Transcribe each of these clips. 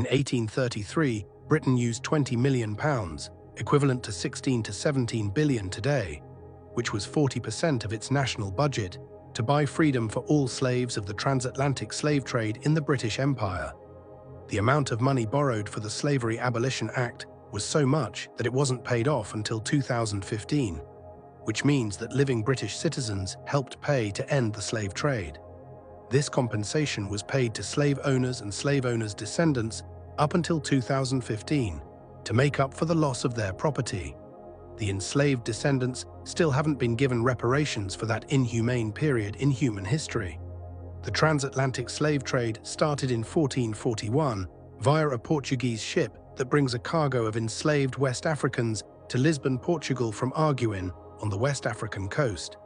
In 1833, Britain used £20 million, equivalent to 16 to 17 billion today, which was 40% of its national budget, to buy freedom for all slaves of the transatlantic slave trade in the British Empire. The amount of money borrowed for the Slavery Abolition Act was so much that it wasn't paid off until 2015, which means that living British citizens helped pay to end the slave trade. This compensation was paid to slave owners and slave owners' descendants up until 2015 to make up for the loss of their property. The enslaved descendants still haven't been given reparations for that inhumane period in human history. The transatlantic slave trade started in 1441 via a Portuguese ship that brings a cargo of enslaved West Africans to Lisbon, Portugal from Arguin on the West African coast.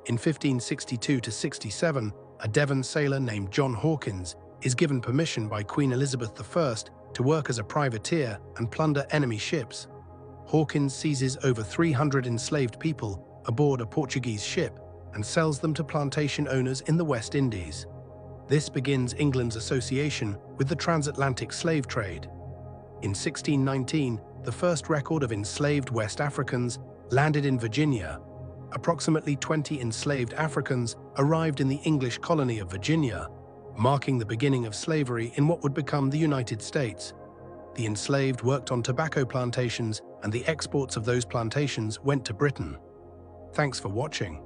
In 1562–67, a Devon sailor named John Hawkins is given permission by Queen Elizabeth I to work as a privateer and plunder enemy ships. Hawkins seizes over 300 enslaved people aboard a Portuguese ship and sells them to plantation owners in the West Indies. This begins England's association with the transatlantic slave trade. In 1619, the first record of enslaved West Africans landed in Virginia. Approximately 20 enslaved Africans arrived in the English colony of Virginia, marking the beginning of slavery in what would become the United States. The enslaved worked on tobacco plantations, and the exports of those plantations went to Britain. Thanks for watching.